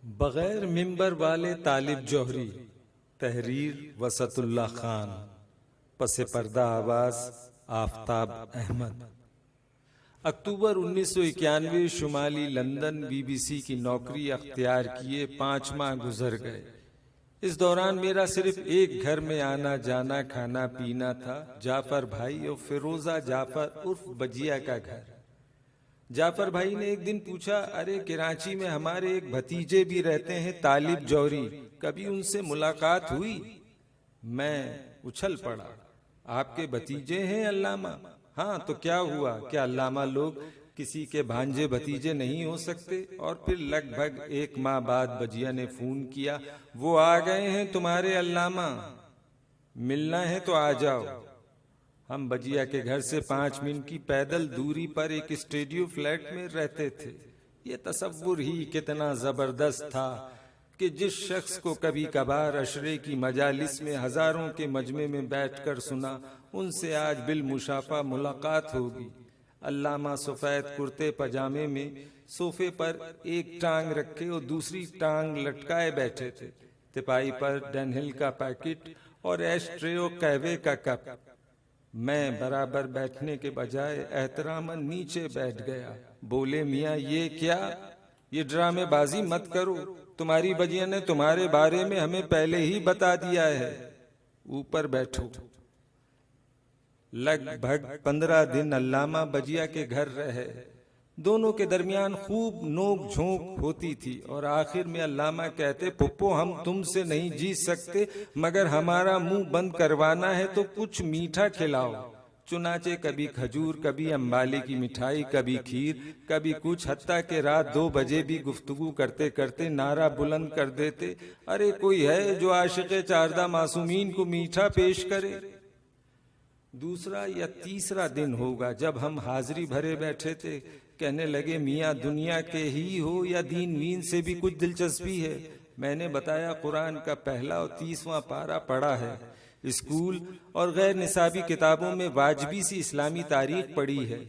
بغیر ممبر والے طالب جوہری، تحریر وسط اللہ خان، پس پردہ آواز آفتاب احمد۔ اکتوبر 1991 شمالی لندن بی بی سی کی نوکری اختیار کیے 5 ماہ گزر گئے۔ اس دوران میرا صرف ایک گھر میں آنا جانا کھانا پینا تھا، جعفر بھائی اور فیروزہ جعفر عرف بجیا کا گھر۔ جعفر بھائی نے ایک دن پوچھا، ارے کراچی میں ہمارے ایک بھتیجے بھی رہتے ہیں طالب جوہری، کبھی ان سے ملاقات ہوئی؟ میں اچھل پڑا، آپ کے بھتیجے ہیں علامہ؟ ہاں تو کیا ہوا، کیا علامہ لوگ کسی کے بھانجے بھتیجے نہیں ہو سکتے؟ اور پھر لگ بھگ 1 ماہ بعد بجیا نے فون کیا، وہ آ گئے ہیں تمہارے علامہ، ملنا ہے تو آ جاؤ۔ ہم بجیا کے گھر سے 5 منٹ کی پیدل دوری پر ایک اسٹوڈیو فلیٹ میں رہتے تھے۔ یہ تصور ہی کتنا زبردست تھا کہ جس شخص کو کبھی کبھار عشرے کی مجالس میں ہزاروں کے مجمع میں بیٹھ کر سنا، ان سے آج بالمشافہ ملاقات ہوگی۔ علامہ سفید کرتے پاجامے میں صوفے پر ایک ٹانگ رکھے اور دوسری ٹانگ لٹکائے بیٹھے تھے، تپائی پر ڈینہل کا پیکٹ اور ایش ٹرے اور قہوے کا کپ۔ میں برابر بیٹھنے کے بجائے احتراماً نیچے بیٹھ گیا۔ بولے، میاں یہ کیا؟ یہ ڈرامے بازی مت کرو، تمہاری بجیا نے تمہارے بارے میں ہمیں پہلے ہی بتا دیا ہے، اوپر بیٹھو۔ لگ بھگ 15 دن علامہ بجیا کے گھر رہے۔ دونوں کے درمیان خوب نوک جھونک ہوتی تھی اور آخر میں علامہ کہتے، پھپھو ہم تم سے نہیں جیت سکتے، مگر ہمارا منہ بند کروانا ہے تو کچھ میٹھا کھلاؤ۔ چنانچہ کبھی کھجور، کبھی امبالی کی مٹھائی، کبھی کھیر، کبھی کچھ، حتیٰ کہ رات 2 بجے بھی گفتگو کرتے کرتے نعرہ بلند کر دیتے، ارے کوئی ہے جو عاشق چاردہ معصومین کو میٹھا پیش کرے؟ دوسرا یا تیسرا دن ہوگا جب ہم حاضری بھرے بیٹھے تھے، کہنے لگے، میاں دنیا کے ہی ہو یا دین وین سے بھی کچھ دلچسپی ہے؟ میں نے بتایا، قرآن کا پہلا اور 30واں پارہ پڑھا ہے، اسکول اور غیر نصابی کتابوں میں واجبی سی اسلامی تاریخ پڑھی ہے۔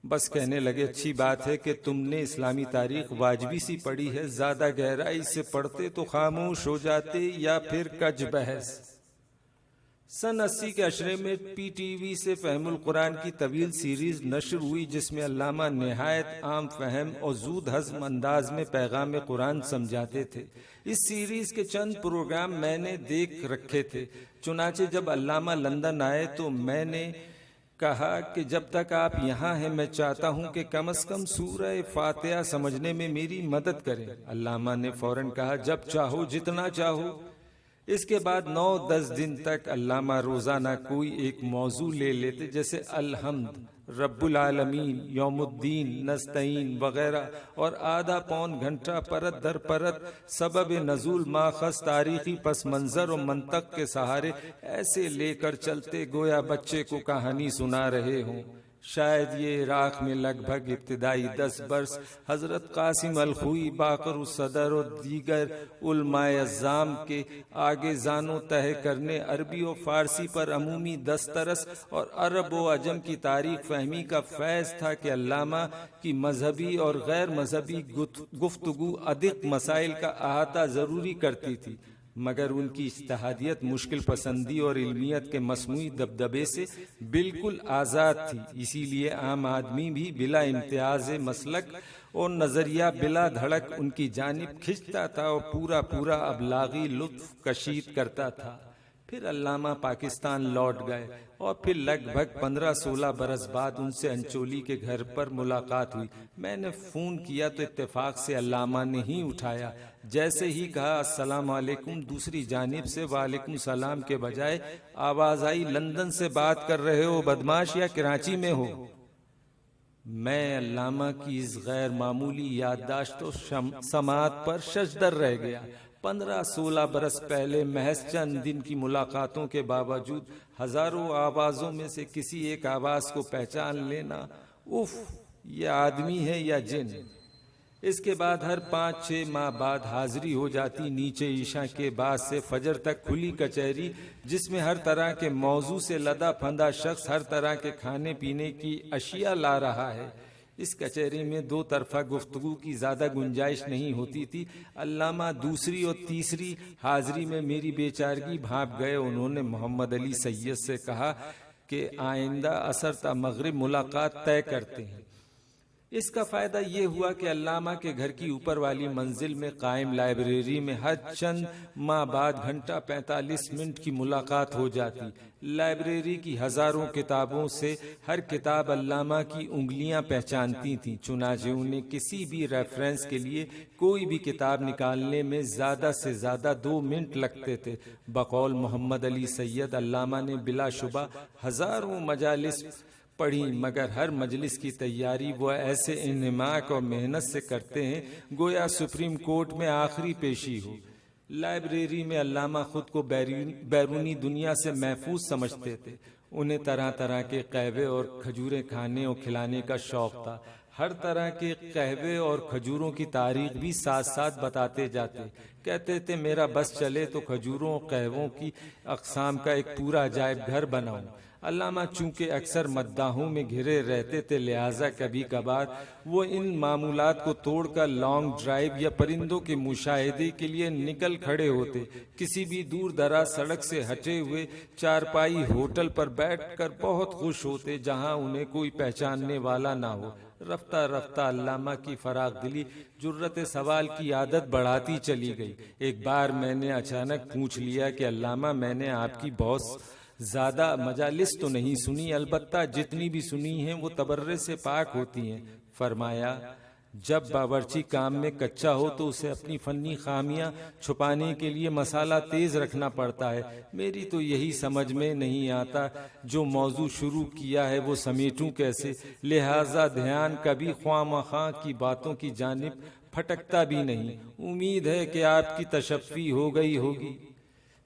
بس کہنے لگے، اچھی بات ہے کہ تم نے اسلامی تاریخ واجبی سی پڑھی ہے، زیادہ گہرائی سے پڑھتے تو خاموش ہو جاتے یا پھر کج بحث۔ سن 80 کے عشرے میں پی ٹی وی سے فہم القرآن کی طویل سیریز نشر ہوئی، جس میں علامہ نہایت عام فہم اور زود ہضم انداز میں پیغام قرآن سمجھاتے تھے۔ اس سیریز کے چند پروگرام میں نے دیکھ رکھے تھے۔ چنانچہ جب علامہ لندن آئے تو میں نے کہا کہ جب تک آپ یہاں ہیں میں چاہتا ہوں کہ کم از کم سورہ فاتحہ سمجھنے میں میری مدد کریں۔ علامہ نے فوراً کہا، جب چاہو، جتنا چاہو۔ اس کے بعد 9-10 دن تک علامہ روزانہ کوئی ایک موضوع لے لیتے، جیسے الحمد، رب العالمین، یوم الدین، نستعین وغیرہ، اور آدھا پون گھنٹہ پرت در پرت سبب نزول، ماخذ، تاریخی پس منظر اور منطق کے سہارے ایسے لے کر چلتے گویا بچے کو کہانی سنا رہے ہوں۔ شاید یہ عراق میں لگ بھگ ابتدائی 10 برس حضرت قاسم الخوئی، باقر الصدر اور دیگر علماء اعظام کے آگے زانو تہہ کرنے، عربی و فارسی پر عمومی دسترس اور عرب و عجم کی تاریخ فہمی کا فیض تھا کہ علامہ کی مذہبی اور غیر مذہبی گفتگو ادق مسائل کا احاطہ ضروری کرتی تھی، مگر ان کی اجتہادیت، مشکل پسندی اور علمیت کے مصنوعی دبدبے سے بالکل آزاد تھی۔ اسی لیے عام آدمی بھی بلا امتیاز مسلک اور نظریہ بلا دھڑک ان کی جانب کھنچتا تھا اور پورا ابلاغی لطف کشید کرتا تھا۔ پھر علامہ پاکستان لوٹ گئے اور پھر لگ بھگ 15-16 برس بعد ان سے انچولی کے گھر پر ملاقات ہوئی۔ میں نے فون کیا تو اتفاق سے علامہ نے ہی اٹھایا۔ جیسے ہی کہا السلام علیکم، دوسری جانب سے وعلیکم السلام کے بجائے آواز آئی، لندن سے بات کر رہے ہو بدماش یا کراچی میں ہو؟ میں علامہ کی اس غیر معمولی یادداشت و سماعت پر ششدر رہ گیا۔ 15-16 برس پہلے محض چند دن کی ملاقاتوں کے باوجود ہزاروں آوازوں میں سے کسی ایک آواز کو پہچان لینا، اف، یہ آدمی ہے یا جن؟ اس کے بعد ہر 5-6 ماہ بعد حاضری ہو جاتی نیچے عشاء کے بعد سے فجر تک کھلی کچہری، جس میں ہر طرح کے موضوع سے لدا پھندا شخص ہر طرح کے کھانے پینے کی اشیاء لا رہا ہے۔ اس کچہری میں دو طرفہ گفتگو کی زیادہ گنجائش نہیں ہوتی تھی۔ علامہ دوسری اور تیسری حاضری میں میری بیچارگی بھانپ گئے۔ انہوں نے محمد علی سید سے کہا کہ آئندہ عصر تا مغرب ملاقات طے کرتے ہیں۔ اس کا فائدہ یہ ہوا کہ علامہ کے گھر کی اوپر والی منزل میں قائم لائبریری میں ہر چند ماہ بعد گھنٹہ 45 منٹ کی ملاقات ہو جاتی۔ لائبریری کی ہزاروں کتابوں سے ہر کتاب علامہ کی انگلیاں پہچانتی تھیں، چنانچہ انہیں کسی بھی ریفرنس کے لیے کوئی بھی کتاب نکالنے میں زیادہ سے زیادہ 2 منٹ لگتے تھے۔ بقول محمد علی سید، علامہ نے بلا شبہ ہزاروں مجالس پڑھی، مگر ہر مجلس کی تیاری وہ ایسے انہماک اور محنت سے کرتے ہیں گویا سپریم کورٹ میں آخری پیشی ہو۔ لائبریری میں علامہ خود کو بیرونی دنیا سے محفوظ سمجھتے تھے۔ انہیں طرح طرح کے قہوے اور کھجوریں کھانے اور کھلانے کا شوق تھا۔ ہر طرح کے قہوے اور کھجوروں کی تاریخ بھی ساتھ ساتھ بتاتے جاتے۔ کہتے تھے میرا بس چلے تو کھجوروں اور قہووں کی اقسام کا ایک پورا عجائب گھر بناؤں۔ علامہ چونکہ اکثر مداحوں میں گھرے رہتے تھے، لہٰذا کبھی کبھار وہ ان معمولات کو توڑ کر لانگ ڈرائیو یا پرندوں کے مشاہدے کے لیے نکل کھڑے ہوتے۔ کسی بھی دور دراز سڑک سے ہٹے ہوئے چارپائی ہوٹل پر بیٹھ کر بہت خوش ہوتے جہاں انہیں کوئی پہچاننے والا نہ ہو۔ رفتہ رفتہ علامہ کی فراغ دلی جرت سوال کی عادت بڑھاتی چلی گئی۔ ایک بار میں نے اچانک پوچھ لیا کہ علامہ، میں نے آپ کی بہت زیادہ مجالس تو نہیں سنی، البتہ جتنی بھی سنی ہیں وہ تبرے سے پاک ہوتی ہیں۔ فرمایا، جب باورچی کام میں کچا ہو تو اسے اپنی فنی خامیاں چھپانے کے لیے مسالہ تیز رکھنا پڑتا ہے۔ میری تو یہی سمجھ میں نہیں آتا جو موضوع شروع کیا ہے وہ سمیٹوں کیسے، لہٰذا دھیان کبھی خواہ مخواہ کی باتوں کی جانب پھٹکتا بھی نہیں۔ امید ہے کہ آپ کی تشفی ہو گئی ہوگی۔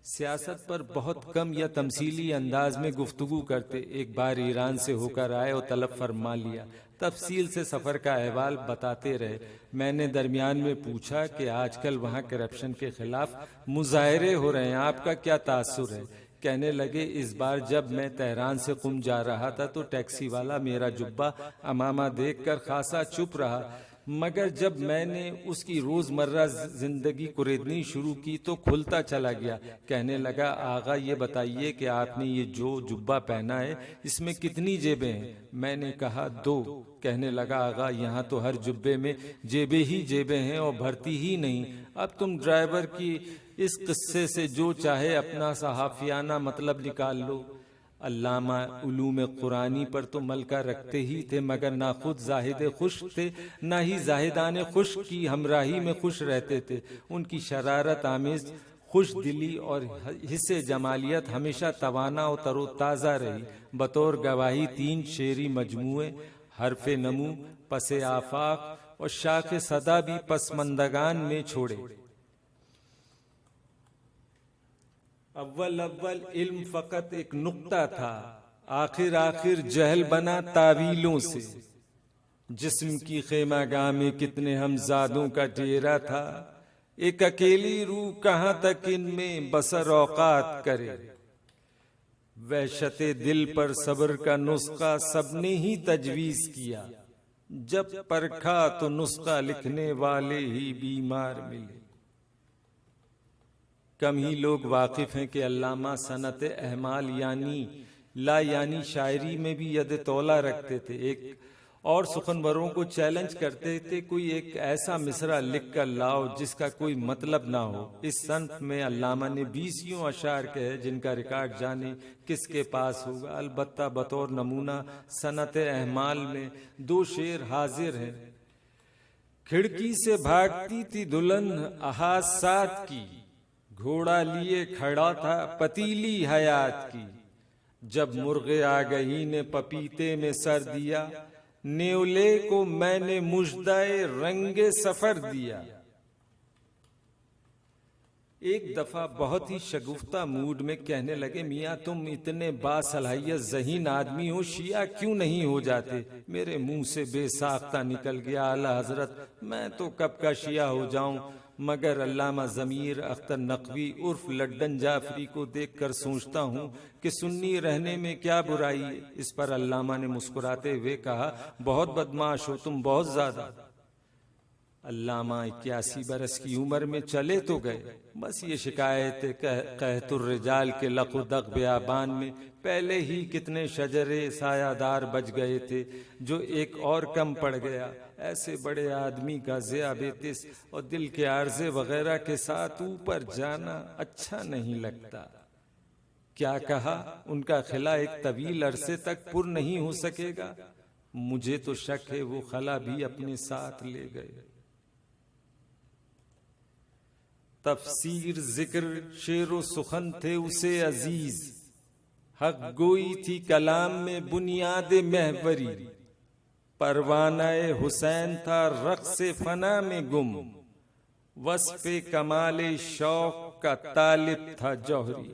سیاست پر بہت کم یا تمثیلی انداز میں گفتگو کرتے۔ ایک بار ایران سے ہو کر آئے اور طلب فرما لیا، تفصیل سے سفر کا احوال بتاتے رہے۔ میں نے درمیان میں پوچھا کہ آج کل وہاں کرپشن کے خلاف مظاہرے ہو رہے ہیں، آپ کا کیا تاثر ہے؟ کہنے لگے، اس بار جب میں تہران سے قم جا رہا تھا تو ٹیکسی والا میرا جبہ امامہ دیکھ کر خاصا چپ رہا، مگر جب میں نے اس کی روزمرہ زندگی کریدنی شروع کی تو کھلتا چلا گیا۔ کہنے لگا، آغا یہ بتائیے کہ آپ نے یہ جو جبہ پہنا ہے اس میں کتنی جیبیں ہیں؟ میں نے کہا 2۔ کہنے لگا، آغا یہاں تو ہر جبے میں جیبیں ہی جیبیں ہیں اور بھرتی ہی نہیں۔ اب تم ڈرائیور کی اس قصے سے جو چاہے اپنا صحافیانہ مطلب نکال لو۔ علامہ علوم قرآنی پر تو ملکہ رکھتے ہی تھے، مگر نہ خود زاہد خوش تھے نہ ہی زاہدان خوش کی ہمراہی میں خوش رہتے تھے۔ ان کی شرارت آمیز خوش دلی اور حس جمالیت ہمیشہ توانا و تر و تازہ رہی۔ بطور گواہی 3 شعری مجموعے، حرف نمو، پس آفاق اور شاخ صدا بھی پسماندگان میں چھوڑے۔ اول علم فقط ایک نقطہ تھا، آخر جہل بنا تعویلوں سے۔ جسم کی خیمہ گاہ میں کتنے ہمزادوں کا ڈیرا تھا، ایک اکیلی روح کہاں تک ان میں بسر اوقات کرے۔ وحشت دل پر صبر کا نسخہ سب نے ہی تجویز کیا، جب پرکھا تو نسخہ لکھنے والے ہی بیمار ملے۔ کم ہی لوگ واقف ہیں کہ علامہ صنعت احمال یعنی شاعری میں بھی ید تولا رکھتے تھے۔ ایک اور سخنوروں کو چیلنج کرتے تھے، کوئی ایک ایسا مصرع لکھ کر لاؤ جس کا کوئی مطلب نہ ہو۔ اس صنف میں علامہ نے 20 اشعار کہے جن کا ریکارڈ جانے کس کے پاس ہوگا۔ البتہ بطور نمونہ صنعت احمال میں 2 شعر حاضر ہیں۔ کھڑکی سے بھاگتی تھی دلہن احاسات کی، گھوڑا لیے کھڑا تھا پتیلی حیات کی، جب مرغ آگہی نے پپیتے میں سر دیا، نیولے کو میں نے مژدۂ رنگ سفر دیا۔ ایک دفعہ بہت ہی شگفتہ موڈ میں کہنے لگے، میاں تم اتنے باصلاحیت ذہین آدمی ہو، شیعہ کیوں نہیں ہو جاتے؟ میرے منہ سے بے ساختہ نکل گیا، اعلیٰ حضرت میں تو کب کا شیعہ ہو جاؤں، مگر علامہ ضمیر اختر نقوی عرف لڈن جعفری کو دیکھ کر سوچتا ہوں کہ سنی رہنے میں کیا برائی ہے۔ اس پر علامہ نے مسکراتے ہوئے کہا، بہت بدمعاش ہو تم، بہت زیادہ۔ علامہ 81 برس کی عمر میں چلے تو گئے، بس یہ شکایت قحط الرجال کے لق و دق بیابان میں پہلے ہی کتنے شجرے سایہ دار بج گئے تھے، جو ایک اور کم پڑ گیا۔ ایسے بڑے آدمی کا ذیابیطس اور دل کے عارضے وغیرہ کے ساتھ اوپر جانا اچھا نہیں لگتا۔ کیا کہا، ان کا خلا ایک طویل عرصے تک پر نہیں ہو سکے گا؟ مجھے تو شک ہے وہ خلا بھی اپنے ساتھ لے گئے۔ تفسیر ذکر شعر و سخن تھے اسے عزیز، حق گوئی تھی کلام میں بنیاد محوری، پروانہ حسین تھا رقص فنا میں گم، وصف کمال شوق کا طالب تھا جوہری۔